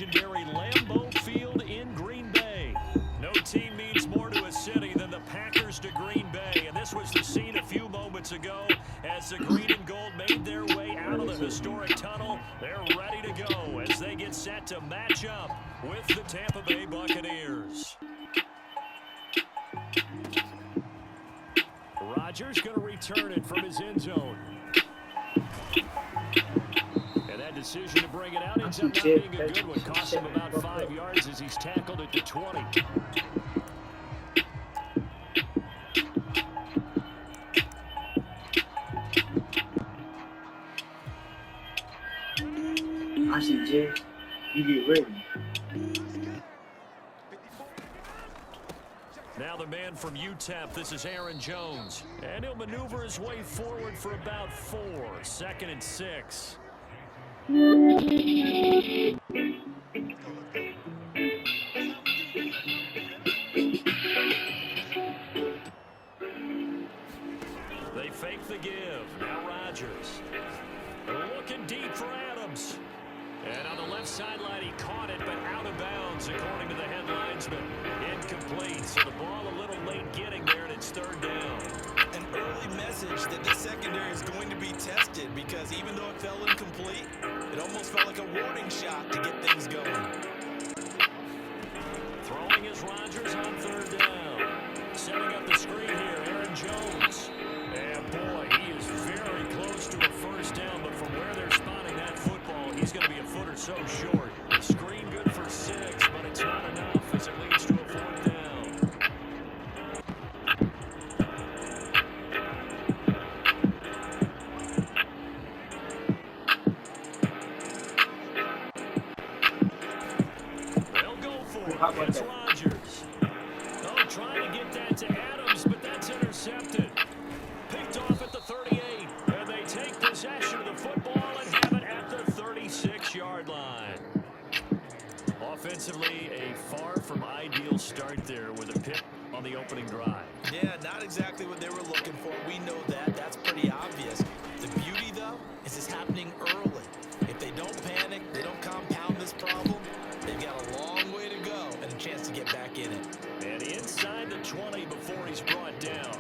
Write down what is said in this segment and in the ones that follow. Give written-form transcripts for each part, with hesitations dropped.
legendary Lambeau Field in Green Bay. No team means more to a city than the Packers to Green Bay, and this was the scene a few moments ago as the green and gold made their way out of the historic tunnel. They're ready to go as they get set to match up with the Tampa Bay Buccaneers. Rodgers going to return it from his end zone. And that decision to bring it out ends up not being a good one. Cost him about 5 yards as he's tackled at the 20. I see, Jay. You get ready. Now the man from UTEP, this is Aaron Jones. And he'll maneuver his way forward for about 4. 2nd and 6. They fake the give. Now Rodgers. Looking deep for Adams. And on the left sideline, he caught it, but out of bounds, according to the headlinesman. Incomplete, so the ball a little late getting there, and it's 3rd down. An early message that the secondary is going to be tested because even though it fell incomplete, it almost felt like a warning shot to get things going. Throwing is Rodgers on 3rd down. Setting up the screen here, Aaron Jones. And boy, he is very close to a 1st down, but from where they're spotting that football, he's going to be a foot or so short. The screen good for 6, but it's not enough as it leads to a 4th down. They'll go for it. It's Rodgers. Oh, trying to get that to Adams, but that's intercepted. Picked off at the 38, and they take possession of the football and have it at the 36-yard line. Offensively, a far from ideal start there with a pick on the opening drive. Yeah, not exactly what they were looking for. We know that. That's pretty obvious. The beauty, though, is it's happening early. If they don't panic, they don't compound this problem, they've got a long way to go and a chance to get back in it. And inside the 20 before he's brought down.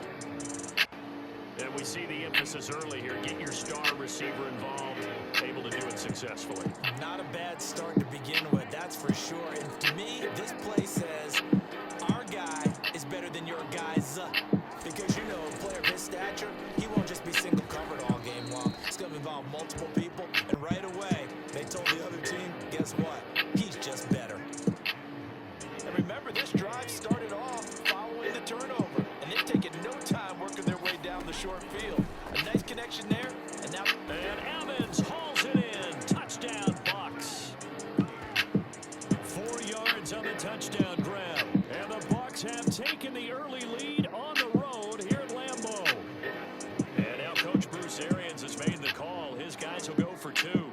And we see the emphasis early here. Get your star receiver involved, able to do it successfully. Not a bad start to begin with, that's for sure. And to me, this play says our guy is better than your guy's. Because, you know, a player of his stature, he won't just be single covered all game long. It's going to involve multiple people. And right away, they told the other team, guess what? He's just better. And remember, this drive started off following the turnover. And they've taken no time working their way down the short field. A nice connection there. And now... And Evans hauls it in. Touchdown, Bucs. 4 yards on the touchdown grab. And the Bucs have taken the early lead on the road here at Lambeau. And now Coach Bruce Arians has made the call. His guys will go for 2.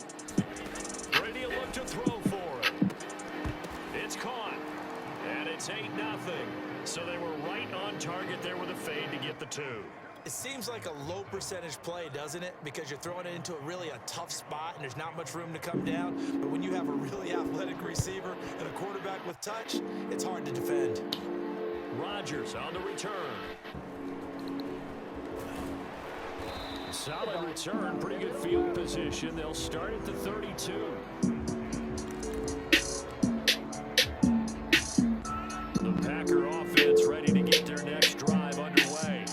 Brady will look to throw for it. It's caught. And it's 8-0. So they were right on target there with a fade to get the 2. It seems like a low percentage play, doesn't it? Because you're throwing it into a tough spot and there's not much room to come down. But when you have a really athletic receiver and a quarterback with touch, it's hard to defend. Rodgers on the return. Solid return, pretty good field position. They'll start at the 32. The Packer offense ready to get their next drive underway.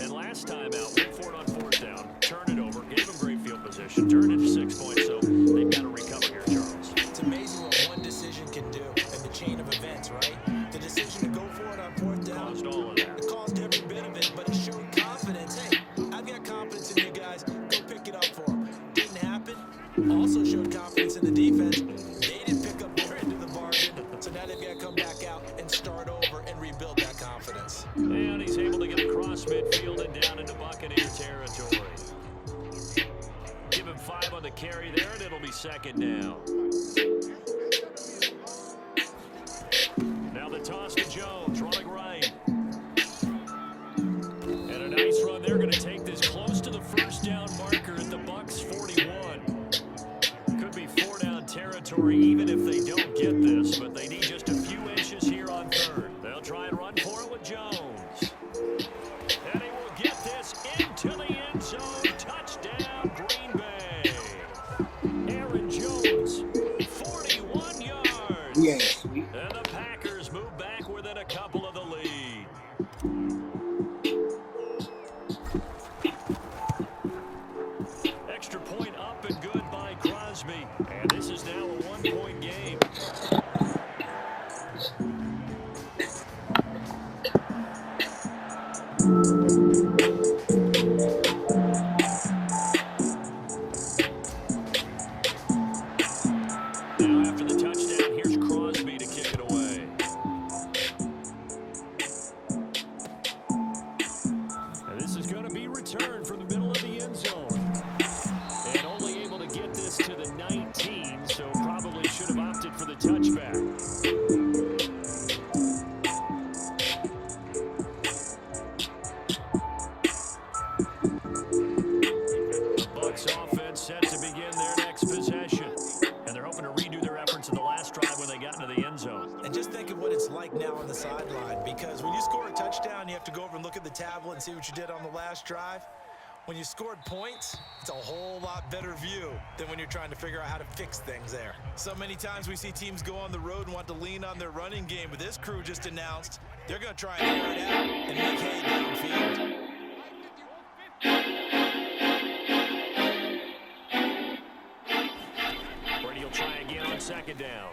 And last time out, went for it on 4th down. Turned it over, gave them great field position, turned it to 6 points, so they've got to recover here, Charles. It's amazing what one decision can do in the chain of events, right? The decision to go for it on 4th down. Caused all of that. It caused every bit of it, but it showed confidence. Hey, I've got confidence in you guys. Go pick it up for them. Didn't happen. Also showed confidence in the defense. They didn't pick up their end of the bargain, so now they've got to come back out and start over and rebuild that confidence. And he's able to get across midfield and down into Buccaneer territory. Give him 5 on the carry there, and it'll be 2nd down. Now the toss to Jones, running right. And a nice run there, going to take this close to the 1st down marker at the Bucs 41. Could be 4 down territory even if they don't get He ain't sweet. And the Packers move back within a couple of the lead. Extra point up and good by Crosby. And this is now a one-point game. Now after the touchdown, here's Crosby to kick it away. And this is going to be returned from the middle of the end zone. And only able to get this to the 19, so probably should have opted for the touchback. The Bucs offense set to begin their next possession. And they're hoping to redo their efforts in the last drive when they got into the end zone. And just think of what it's like now on the sideline, because when you score a touchdown, you have to go over and look at the tablet and see what you did on the last drive. When you scored points, it's a whole lot better view than when you're trying to figure out how to fix things there. So many times we see teams go on the road and want to lean on their running game, but this crew just announced they're going to try and air it out and make hay downfield. Brady will try again on second down.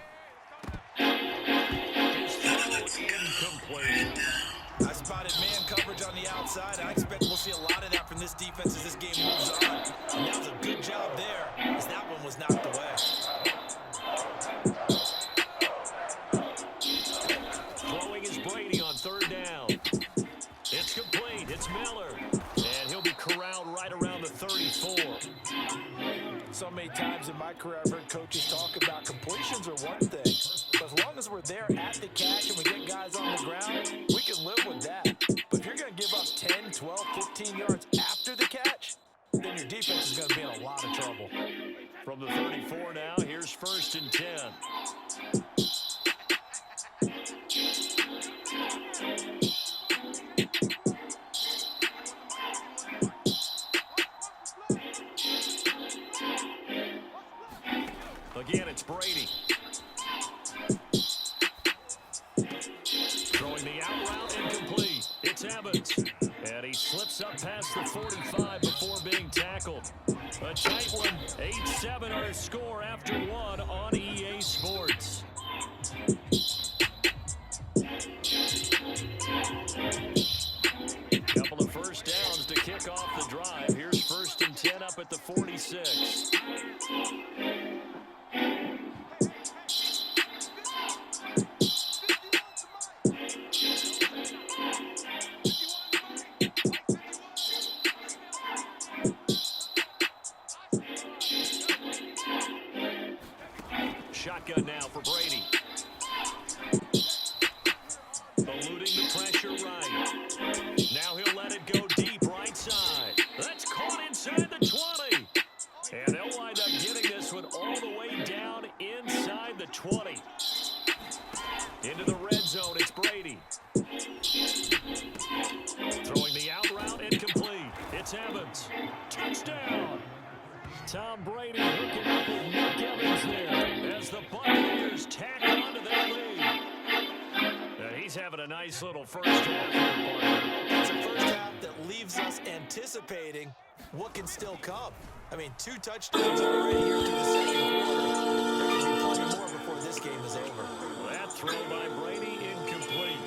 His throw incomplete. I spotted man coverage on the outside. I expect we'll see a lot of that from this defense as this game moves on. And that was a good job there, as that one was knocked away. Throwing is Brady on third down. It's complete. It's Miller. And he'll be corralled right around the 34. So many times in my career I've heard coaches talk about completions are one thing. But as long as we're there at the catch and we get guys on the ground, we can live with that. But if you're going to give up 10, 12, 15 yards after the catch, then your defense is going to be in a lot of trouble. From the 34 now, here's first and 10. Again, it's Brady. Throwing the out route incomplete. It's Evans. And he slips up past the 45 before being tackled. A tight one. 8-7 our score after one on EA Sports. Couple of first downs to kick off the drive. Here's first and 10 up at the 46. Shotgun now for Brady. Eluding the pressure right. Now he'll let it go deep right side. That's caught inside the 20. And they'll wind up getting this one all the way down inside the 20. Into the red zone, it's Brady. Throwing the out route incomplete. It's Evans. Touchdown. Tom Brady hooking up with Nick Evans there as the Buccaneers tack onto their lead. And he's having a nice little first half here, partner. It's a first half that leaves us anticipating what can still come. I mean, 2 touchdowns already here to the second quarter. There can be plenty more before this game is over. That throw by Brady incomplete.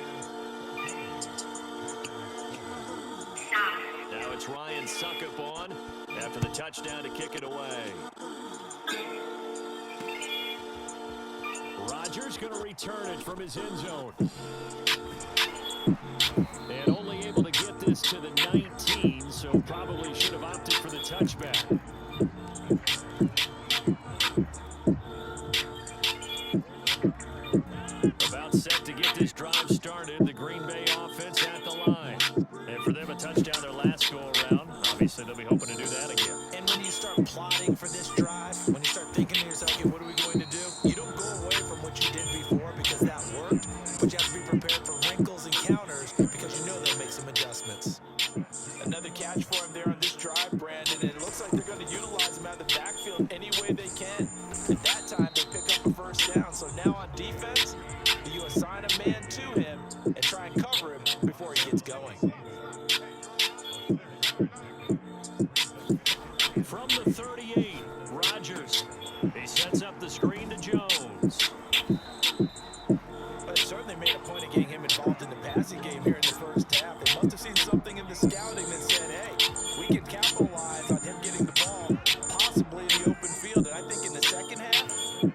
Now it's Ryan Suckup on after the touchdown to kick it away. Rodgers going to return it from his end zone. And only able to get this to the 19, so probably should have opted for the touchback. About set to get this drive started. The Green Bay offense at the line. And for them, a touchdown their last go-around. Obviously, they'll be hoping to do that again. And when you start plotting for this drive, when you start thinking to yourself, okay, what are we going to do? You don't go away from what you did before because that worked, but you have to be prepared for wrinkles and counters because you know they'll make some adjustments. Another catch for him there on this drive, Brandon, and it looks like they're going to utilize him out of the backfield any way they can. At that time, they pick up a first down, so now on defense, getting him involved in the passing game here in the first half. They must have seen something in the scouting that said, hey, we can capitalize on him getting the ball, possibly in the open field. And I think in the second half,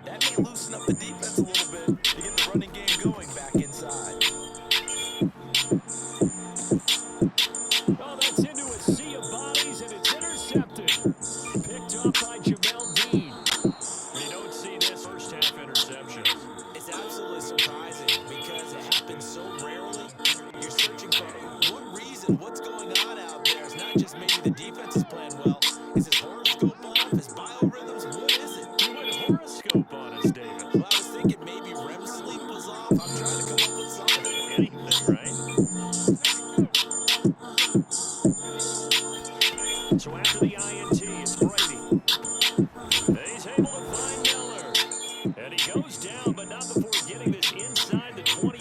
that may loosen up the defense a little bit to get the running game going back inside. Oh, that's into a sea of bodies, and it's intercepted. Picked up by Jamel Dean. You don't see this first half interceptions. It's absolutely surprising because it happens so rarely. You're searching for what reason, what's going on out there. It's not just maybe the defense is playing well. Is his horoscope off? His biorhythms? What is it? You went horoscope on us, David. Well, I was thinking maybe REM sleep was off. I'm trying to come up with something. Anything, right? So after the INT, it's Brady. He's able to find Miller. And he goes down, but not before getting this inside the 25.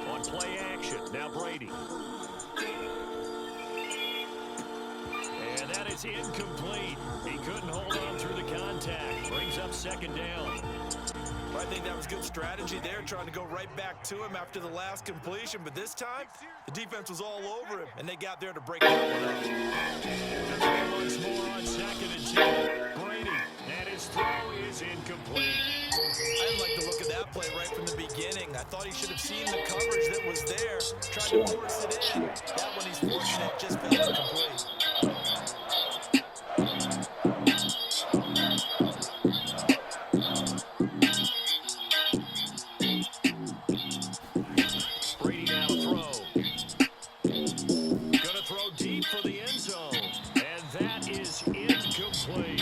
On play action, now Brady. And that is incomplete. He couldn't hold on through the contact. Brings up second down. I think that was good strategy there, trying to go right back to him after the last completion. But this time, the defense was all over him, and they got there to break that one up. Once more on 2nd and 10. Brady, and his throw is incomplete. I didn't like the look of that play right from the beginning. I thought he should have seen the coverage that was there, tried to force it in. That one he's fortunate, just fell incomplete. Brady now to throw. Gonna throw deep for the end zone. And that is incomplete.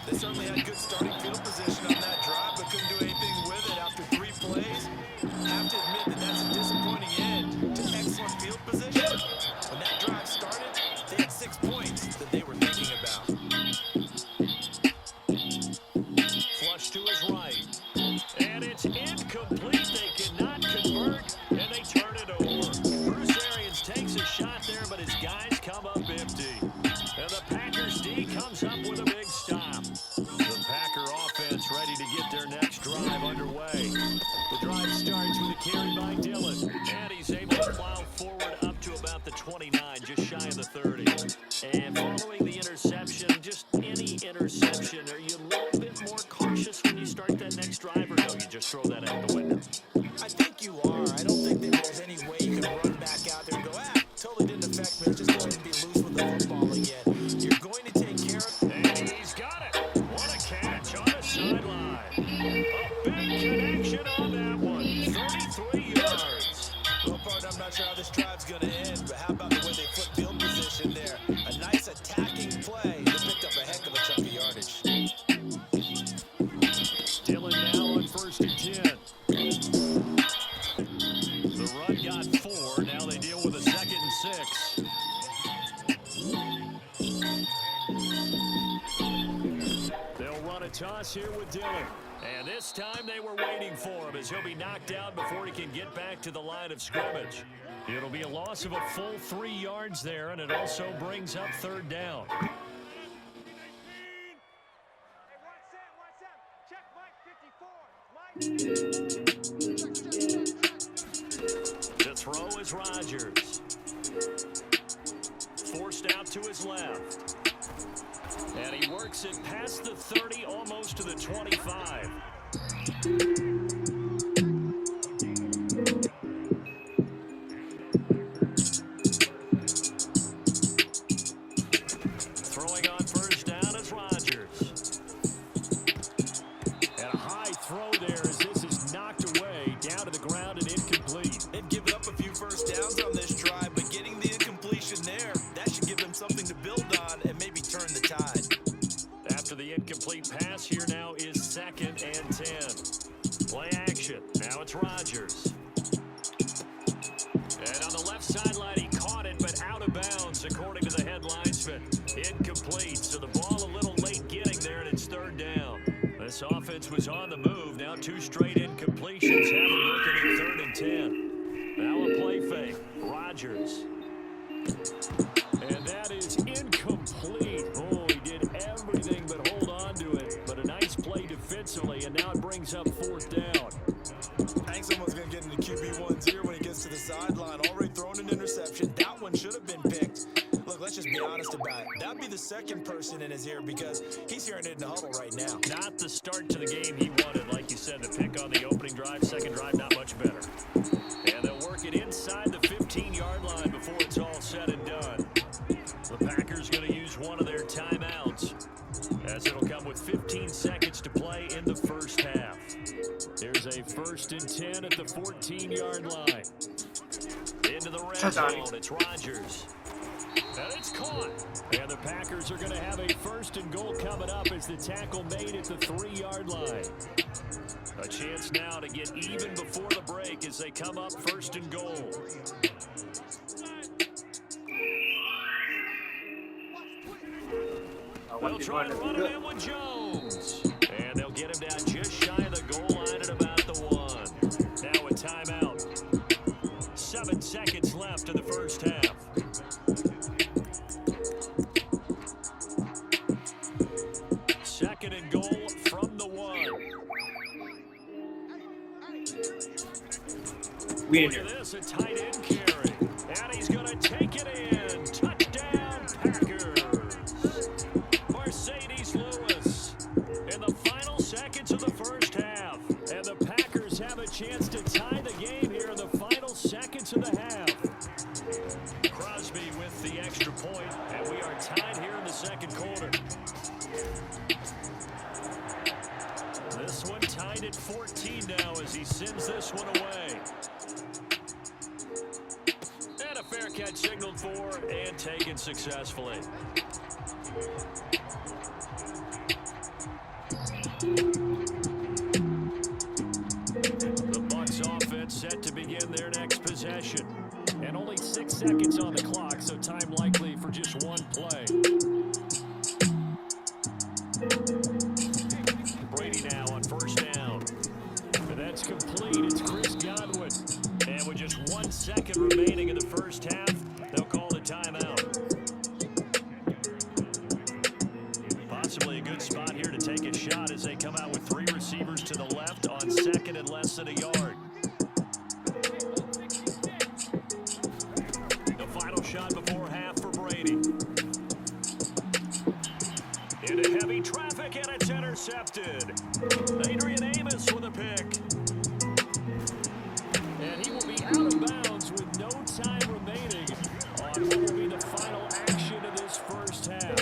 They certainly had good starting field position on that drive, but couldn't do anything with it after 3 plays. I have to admit that that's a disappointing end to excellent field position. When that drive started, they had 6 points that they were thinking about. Flush to his right. And it's incomplete. They cannot convert, and they turn it over. Bruce Arians takes a shot there, but his guys come up empty. And the Packers D comes up with a big stop. The Packer offense ready to get their next drive underway. The drive starts with a carry by Dillon. And he's able to plow forward up to about the 29, just shy of the 30. And following the interception, just any interception, are you a little bit more cautious when you start that next drive, or no, you just throw that out the window? I think you are. I don't think that there's any way you can run back out there and go, totally didn't affect me. Let's just go ahead and be loose with the football again. You're going to take care of it. And he's got it. What a catch on the sideline. A big connection on that one. 33 yards. Well, part, I'm not sure how this drive's going to end, but how about the way they flip field position there? A nice attacking play. They picked up a heck of a chunk of yardage. Dillon now on 1st and 10. The run got 4. Now they deal with a 2nd and 6. They'll run a toss here with Dillon. And this time they were waiting for him as he'll be knocked down before he can get back to the line of scrimmage. It'll be a loss of a full 3 yards there, and it also brings up 3rd down. The throw is Rodgers. Forced out to his left. And he works it past the 30, almost to the 25. Throwing on 1st down is Rodgers. And a high throw there as this is knocked away, down to the ground and incomplete. They've given up a few first downs on this drive, but getting the incompletion there, that should give them something to build on and maybe turn the tide. After the incomplete pass, here now is 2nd and 10. Play action. Now it's Rodgers. And on the left sideline, he caught it, but out of bounds, according to the head linesman. Incomplete, so the ball a little late getting there, and it's 3rd down. This offense was on the move. Now 2 straight incompletions have him looking at 3rd and 10. Now a play fake. Rodgers Rogers. And that is incomplete. Oh, he did everything but hold on to it. But a nice play defensively, and now it brings up 4th down. I think someone's going to get into QB1's ear when he gets to the sideline. Already thrown an interception. That one should have been picked. Look, let's just be honest about it. That'd be the second person in his ear because he's hearing it in the huddle right now. Not the start to the game he wanted. Like you said, the pick on the opening drive, second drive, not much better. And they'll work it inside the 15-yard line before it's all said and done. The Packers going to use one of their timeouts, as it'll come with 15 seconds to play in the first half. Here's a 1st and 10 at the 14-yard line. Into the red zone, it's Rogers. And it's caught. And the Packers are going to have a 1st and goal coming up as the tackle made at the 3-yard line. A chance now to get even before the break as they come up 1st and goal. They'll try to run it in with Jones. And they'll get him down just shy of the goal line at about the 1. Now a timeout. 7 seconds left in the first half. Second and goal from the 1. Look at this, a tight end carry. And he's going to take it in. Touchdown, Packers. Mercedes Lewis in the final seconds of the first half. And the Packers have a chance to tie the game here in the final seconds of the half. Crosby with the extra point, and we are tied here in the second quarter. This one tied at 14 now as he sends this one away. And a fair catch signaled for and taken successfully. The Bucs offense set to begin their next possession. And only 6 seconds on the clock, so time likely for just one play. Brady now on 1st down. And that's complete. It's Chris Godwin. And with just 1 second remaining in the first half, they'll call the timeout. Possibly a good spot here to take a shot as they come out with 3 receivers to the left on 2nd and less than a yard. The final shot before half for Brady. Into heavy traffic, and it's intercepted. Adrian Amos with a pick. And he will be out of bounds with no time remaining on what will be the final action of this first half.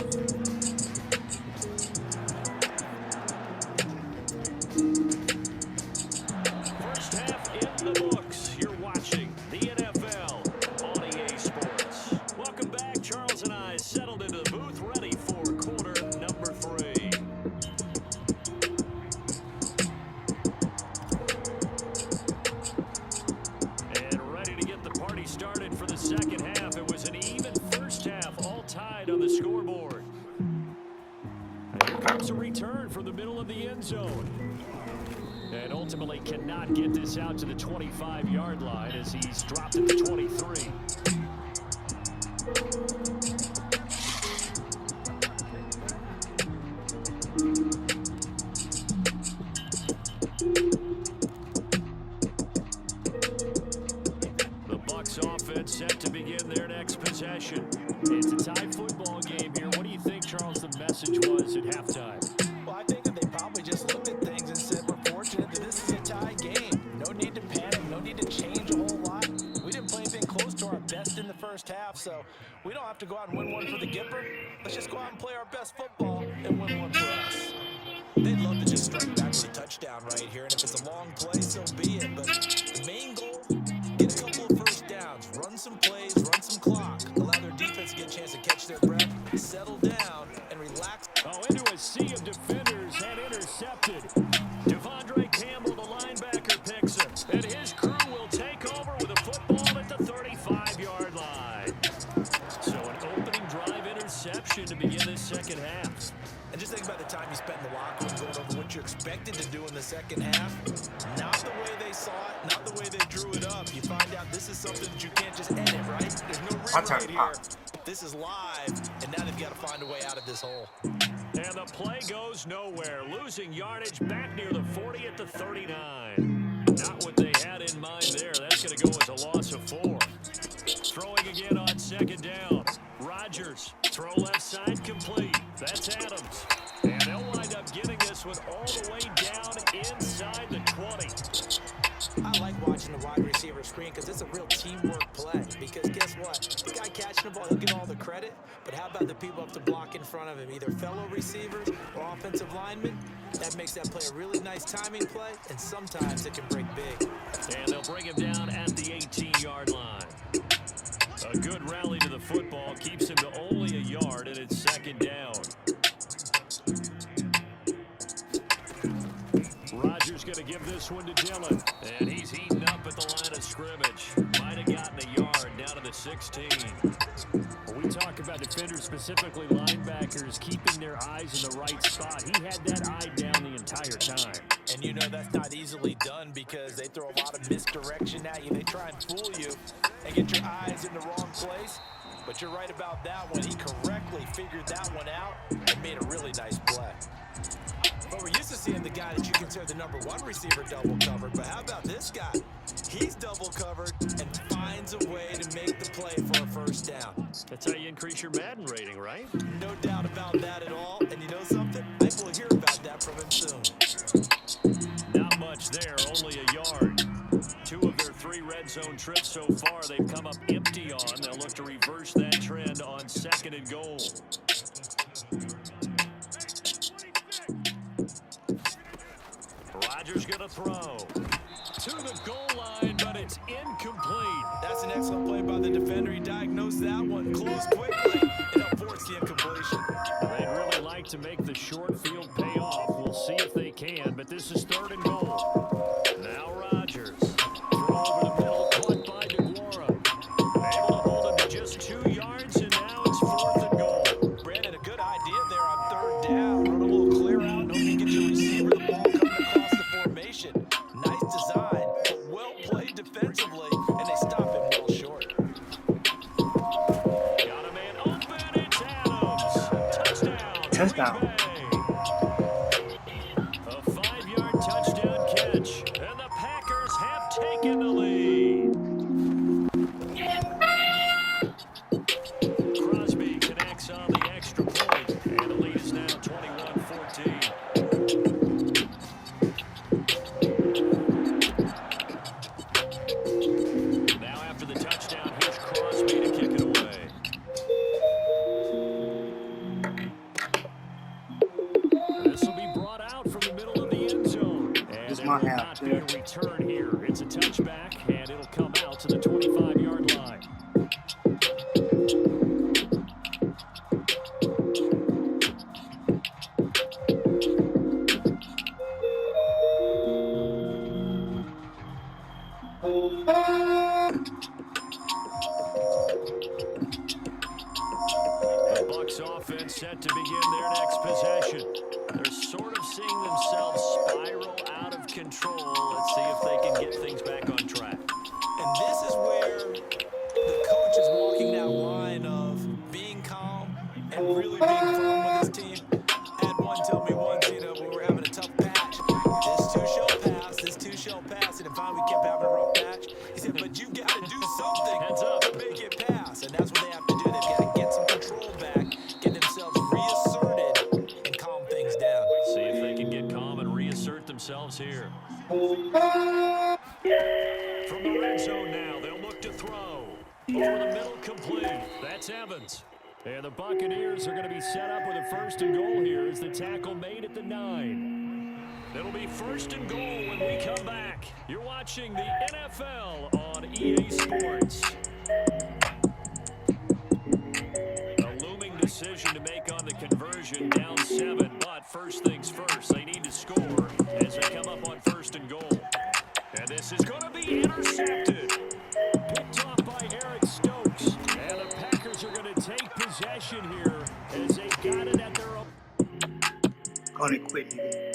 First half in the books. You're watching the NFL on EA Sports. Welcome back. Charles and I settled into the booth, ready for quarter number 3. And ready to get the party started for the second half. It was an even first half, all tied on the scoreboard. And here comes a return from the middle of the end zone. And ultimately cannot get this out to the 25-yard line as he's dropped at the 23. The Bucs offense set to begin their next possession. It's a tie football game here. What do you think, Charles, the message was at halftime? Well, I think that they probably just looked at things and said, we're fortunate that this is a tie game. No need to panic, no need to change a whole lot. We didn't play anything close to our best in the first half, so we don't have to go out and win one for the Gipper. Let's just go out and play our best football and win one for us. They'd love to just strike back with a touchdown right here, and if it's a long play, so be it. But the main goal, get a couple of first downs, run some plays, run some clock, allow their defense to get a chance to catch their breath, settle down, and relax. Oh, into a sea of defenders and intercepted. Devondre Campbell, the linebacker, picks it. And his crew will take over with a football at the 35-yard line. So an opening drive interception to begin this second half. And just think about the time you spent in the locker room going over what you expected to do in the second half. Not the way they saw it, not the way they drew it up. You find out this is something that you can't just edit, right? My turn. replay here. This is live, and now they've got to find a way out of this hole. And the play goes nowhere, losing yardage back near the 40 at the 39. Not what they had in mind there. That's going to go as a loss of 4. Throwing again on second down. Rodgers, throw left side complete. That's Adams. And they'll wind up getting this one all the way down inside the 20. I like watching the wide receiver screen because it's a real teamwork play. Because guess what? The guy catching the ball, he'll get all the credit. But how about the people up to block in front of him, either fellow receivers or offensive linemen? That makes that play a really nice timing play, and sometimes it can break big. And they'll bring him down at the 18-yard line. A good rally to the football keeps him to only a yard, and it's second down. Rodgers going to give this one to Dillon, and he's heating up at the line of scrimmage. Might have gotten a yard down to the 16. When we talk about defenders, specifically linebackers, keeping their eyes in the right spot, he had that eye down the entire time. And you know that's not easily done because they throw a lot of misdirection at you. They try and fool you and get your eyes in the wrong place. But you're right about that one. He correctly figured that one out and made a really nice play. But we're used to seeing the guy that you consider the number 1 receiver double covered. But how about this guy? He's double covered and finds a way to make the play for a first down. That's how you increase your Madden rating, right? No doubt about that at all. And you know something? I think we'll hear about that from him soon. Not much there, only a yard. 2 of their 3 red zone trips so far they've come up empty on. They'll look to reverse that trend on second and goal. Rodgers going to throw to the goal line, but it's incomplete. That's an excellent play by the defender. He diagnosed that one, closed quickly, and helped force the incompletion. They'd really like to make the short field pay off. We'll see if they can, but this is third and goal. Now Rodgers. Throw over the middle, caught by DeGuara. Able to hold him to just 2 yards, and now it's fourth and goal. Brandon, a good idea there on third down. Run a little clear out, no need to get your receiver the ball coming across the formation. Nice design, but well played defensively, and they stop him well short. Got a man open, it's Adams. Touchdown. Touchdown. Green Bay. A 5-yard touchdown catch, and the Packers have taken the lead. Crosby connects on the extra point, and the lead is now 21-14. Now after the touchdown, here's Crosby to kick it away. This will be brought out from the middle of the end zone. And This there might will have not to. be a return here. It's a touchback, and it'll come out to the 25-yard line. The Bucs offense set to begin their next possession. They're sort of seeing themselves spiral out of control. Let's see if they can get things back on track. And this is where the coach is walking that line of being calm and really being firm with his team. Had one tell me once, you know, when we're having a tough patch, this two shall pass, and if we kept having a rough patch, he said, but you got to do something Heads up. to make it pass, and that's what they have to do. They've got to get some control back, get themselves reasserted, and calm things down. See if they can get calm and reassert themselves here. From the red zone now, they'll look to throw. Over the middle, complete. That's Evans. And the Buccaneers are going to be set up with a first and goal here as the tackle made at the 9. It'll be first and goal when we come back. You're watching the NFL on EA Sports. A looming decision to make on the conversion, down 7. But first things first, they need to score as they come up on first and goal. And this is going to be intercepted. Picked off by Eric Stokes. And the Packers are going to take possession here as they got it at their own. Gonna quit, nigga.